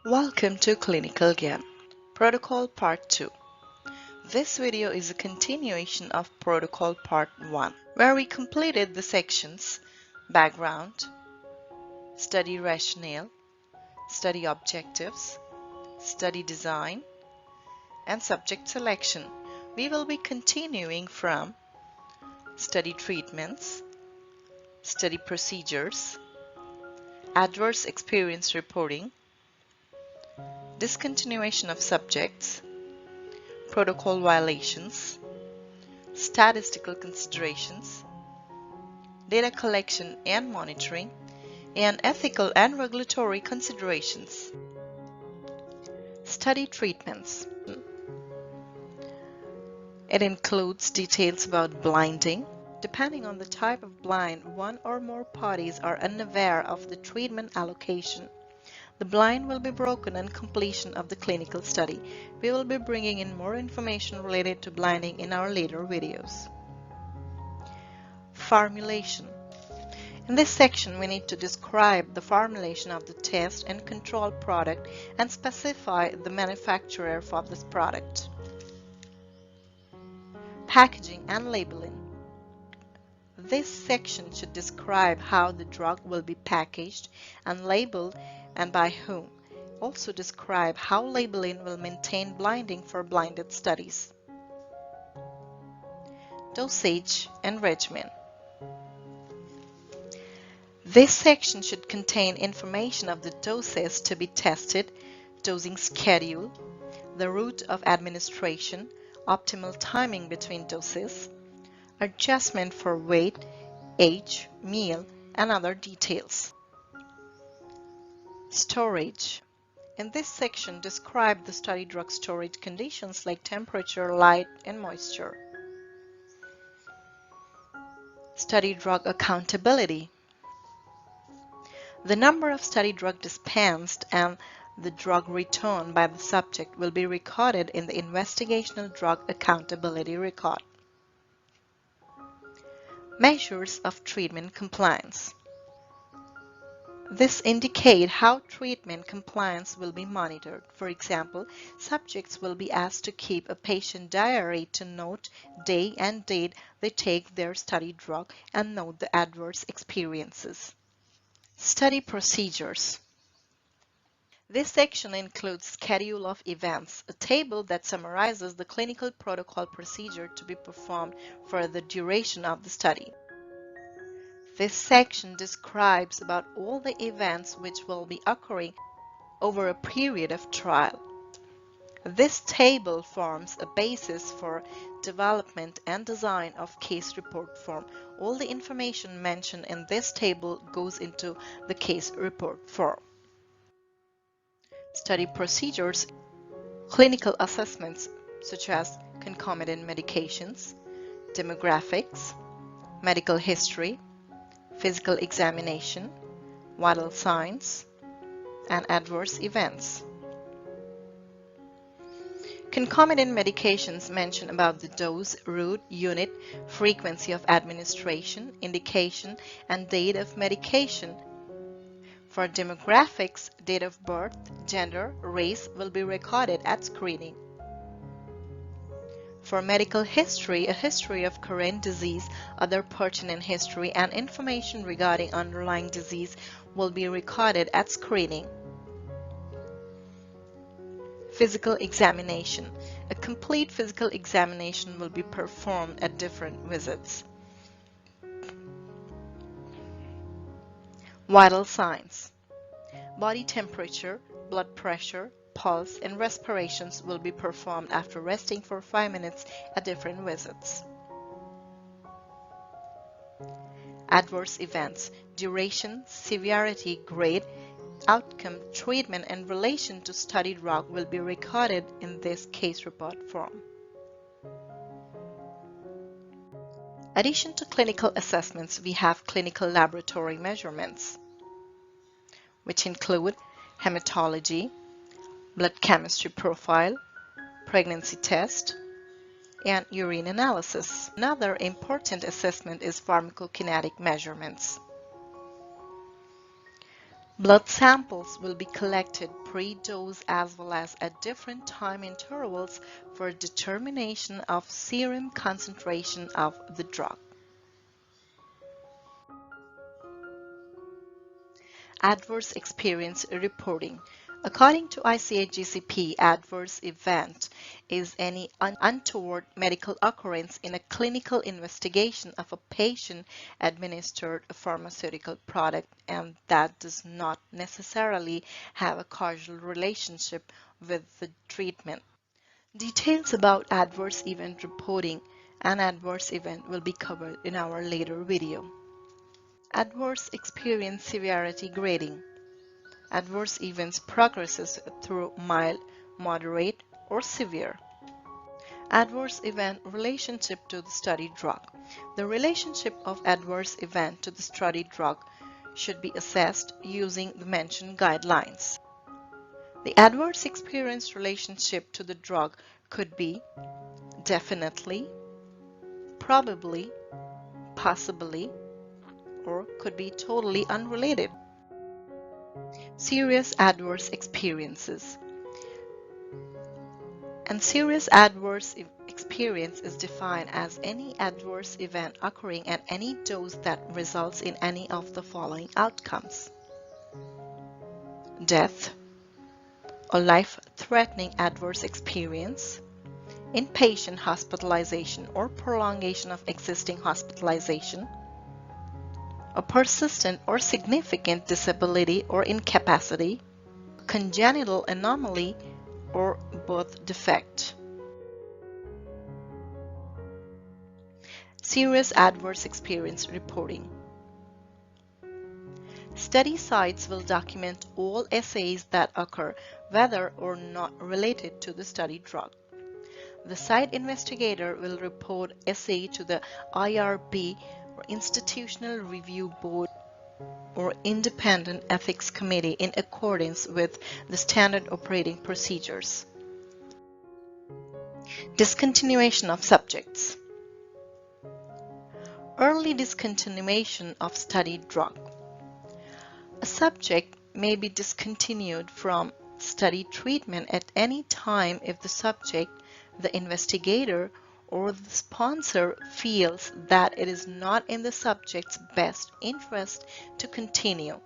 Welcome to Clinical GYAN, Protocol Part 2. This video is a continuation of Protocol Part 1, where we completed the sections Background, Study Rationale, Study Objectives, Study Design, and Subject Selection. We will be continuing from Study Treatments, Study Procedures, Adverse Experience Reporting, Discontinuation of Subjects, Protocol Violations, Statistical Considerations, Data Collection and Monitoring, and Ethical and Regulatory Considerations. Study Treatments. It includes details about blinding. Depending on the type of blind, one or more parties are unaware of the treatment allocation. The blind will be broken on completion of the clinical study. We will be bringing in more information related to blinding in our later videos. Formulation. In this section, we need to describe the formulation of the test and control product and specify the manufacturer for this product. Packaging and labeling. This section should describe how the drug will be packaged and labeled and by whom. Also describe how labeling will maintain blinding for blinded studies. Dosage and regimen. This section should contain information of the doses to be tested, dosing schedule, the route of administration, optimal timing between doses, adjustment for weight, age, meal, and other details. Storage. In this section, describe the study drug storage conditions like temperature, light, and moisture. Study drug accountability. The number of study drug dispensed and the drug returned by the subject will be recorded in the Investigational Drug Accountability Record. Measures of treatment compliance. This indicates how treatment compliance will be monitored. For example, subjects will be asked to keep a patient diary to note day and date they take their study drug and note the adverse experiences. Study procedures. This section includes schedule of events, a table that summarizes the clinical protocol procedure to be performed for the duration of the study. This section describes about all the events which will be occurring over a period of trial. This table forms a basis for development and design of case report form. All the information mentioned in this table goes into the case report form. Study procedures, clinical assessments such as concomitant medications, demographics, medical history, physical examination, vital signs, and adverse events. Concomitant medications mention about the dose, route, unit, frequency of administration, indication, and date of medication. For demographics, date of birth, gender, race will be recorded at screening. For medical history, a history of current disease, other pertinent history, and information regarding underlying disease will be recorded at screening. Physical examination. A complete physical examination will be performed at different visits. Vital signs. Body temperature, blood pressure, pulse, and respirations will be performed after resting for 5 minutes at different visits. Adverse events, duration, severity, grade, outcome, treatment, and relation to study drug will be recorded in this case report form. Addition to clinical assessments, we have clinical laboratory measurements, which include hematology, blood chemistry profile, pregnancy test, and urine analysis. Another important assessment is pharmacokinetic measurements. Blood samples will be collected pre-dose as well as at different time intervals for determination of serum concentration of the drug. Adverse experience reporting. According to ICH-GCP, adverse event is any untoward medical occurrence in a clinical investigation of a patient administered a pharmaceutical product and that does not necessarily have a causal relationship with the treatment. Details about adverse event reporting and adverse event will be covered in our later video. Adverse experience severity grading. Adverse events progresses through mild, moderate, or severe. Adverse event relationship to the study drug. The relationship of adverse event to the study drug should be assessed using the mentioned guidelines. The adverse experience relationship to the drug could be definitely, probably, possibly, or could be totally unrelated. Serious adverse experiences. And serious adverse experience is defined as any adverse event occurring at any dose that results in any of the following outcomes: death or life-threatening adverse experience, inpatient hospitalization or prolongation of existing hospitalization, a persistent or significant disability or incapacity, congenital anomaly, or birth defect. Serious adverse experience reporting. Study sites will document all SAEs that occur, whether or not related to the study drug. The site investigator will report SAE to the IRB or Institutional Review Board or Independent Ethics Committee in accordance with the standard operating procedures. Discontinuation of subjects. Early discontinuation of study drug. A subject may be discontinued from study treatment at any time if the subject, the investigator, or the sponsor feels that it is not in the subject's best interest to continue.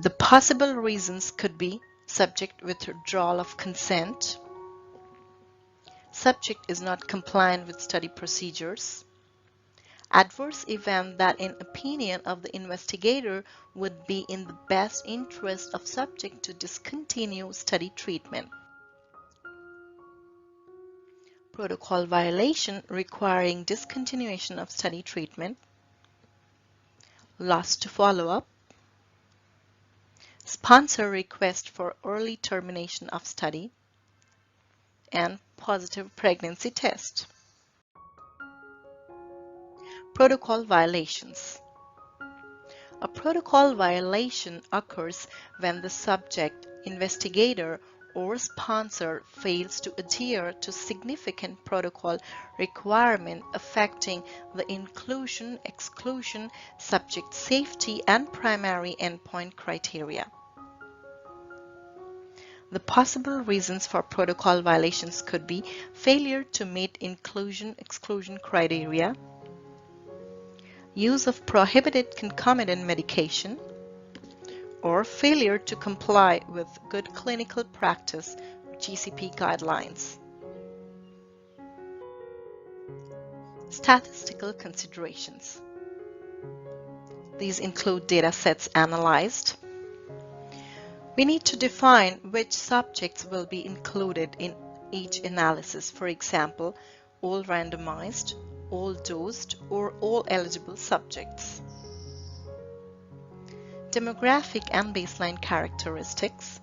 The possible reasons could be subject withdrawal of consent, subject is not compliant with study procedures, adverse event that in opinion of the investigator would be in the best interest of subject to discontinue study treatment. Protocol violation requiring discontinuation of study treatment, loss to follow-up, sponsor request for early termination of study, and positive pregnancy test. Protocol violations. A protocol violation occurs when the subject, investigator, or sponsor fails to adhere to significant protocol requirement affecting the inclusion, exclusion, subject safety, and primary endpoint criteria. The possible reasons for protocol violations could be failure to meet inclusion-exclusion criteria, use of prohibited concomitant medication, or failure to comply with good clinical practice GCP guidelines. Statistical considerations. These include data sets analyzed. We need to define which subjects will be included in each analysis, for example, all randomized, all dosed, or all eligible subjects. Demographic and baseline characteristics.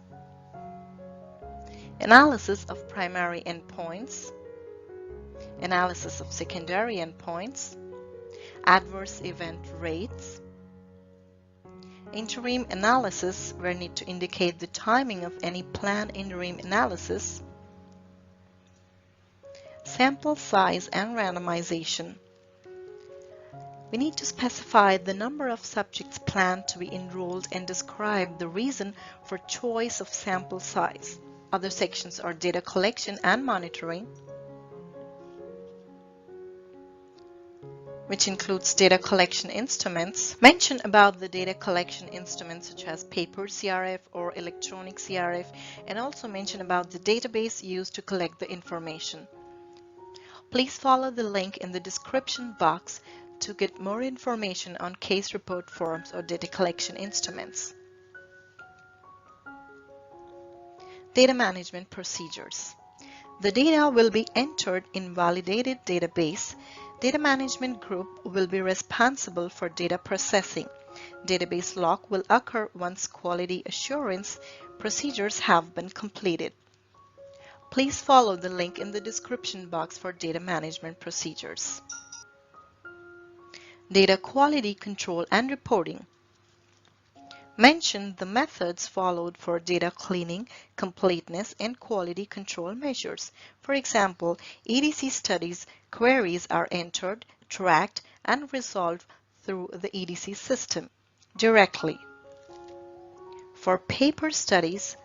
Analysis of primary endpoints. Analysis of secondary endpoints. Adverse event rates. Interim analysis, where need to indicate the timing of any planned interim analysis. Sample size and randomization. We need to specify the number of subjects planned to be enrolled and describe the reason for choice of sample size. Other sections are data collection and monitoring, which includes data collection instruments. Mention about the data collection instruments such as paper CRF or electronic CRF, and also mention about the database used to collect the information. Please follow the link in the description box to get more information on case report forms or data collection instruments. Data management procedures. The data will be entered in validated database. Data management group will be responsible for data processing. Database lock will occur once quality assurance procedures have been completed. Please follow the link in the description box for data management procedures. Data quality control and reporting. Mention the methods followed for data cleaning, completeness, and quality control measures. For example, EDC studies queries are entered, tracked, and resolved through the EDC system directly. For paper studies,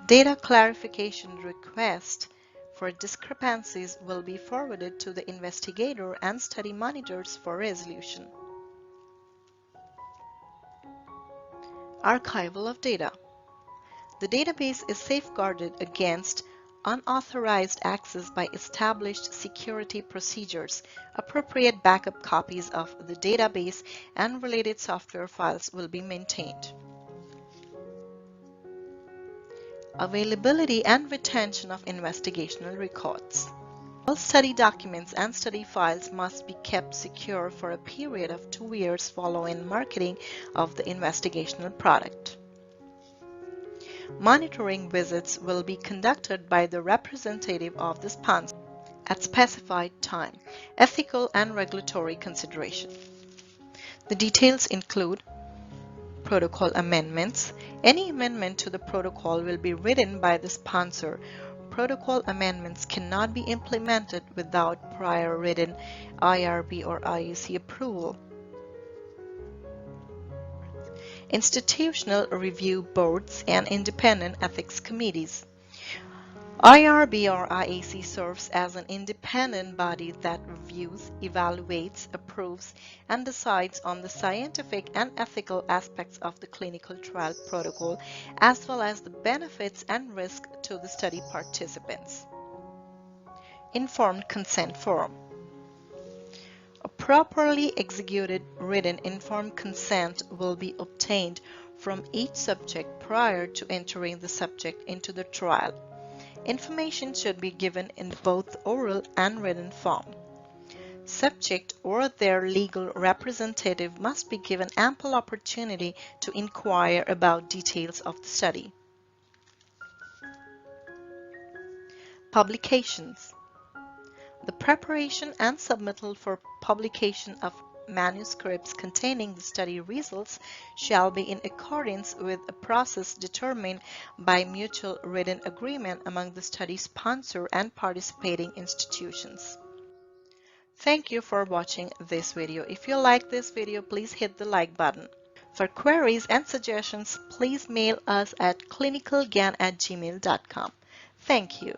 data clarification requests for discrepancies will be forwarded to the investigator and study monitors for resolution. Archival of data. The database is safeguarded against unauthorized access by established security procedures. Appropriate backup copies of the database and related software files will be maintained. Availability and retention of investigational records. All study documents and study files must be kept secure for a period of 2 years following marketing of the investigational product. Monitoring visits will be conducted by the representative of the sponsor at specified time. Ethical and regulatory consideration. The details include protocol amendments. Any amendment to the protocol will be written by the sponsor. Protocol amendments cannot be implemented without prior written IRB or IEC approval. Institutional review boards and independent ethics committees. IRB or IEC serves as an independent body that reviews, evaluates, approves, and decides on the scientific and ethical aspects of the clinical trial protocol, as well as the benefits and risks to the study participants. Informed consent form. A properly executed written informed consent will be obtained from each subject prior to entering the subject into the trial. Information should be given in both oral and written form. Subject or their legal representative must be given ample opportunity to inquire about details of the study. Publications. The preparation and submittal for publication of manuscripts containing the study results shall be in accordance with a process determined by mutual written agreement among the study sponsor and participating institutions. Thank you for watching this video. If you like this video, please hit the like button. For queries and suggestions, please mail us at clinicalgyan@gmail.com. Thank you.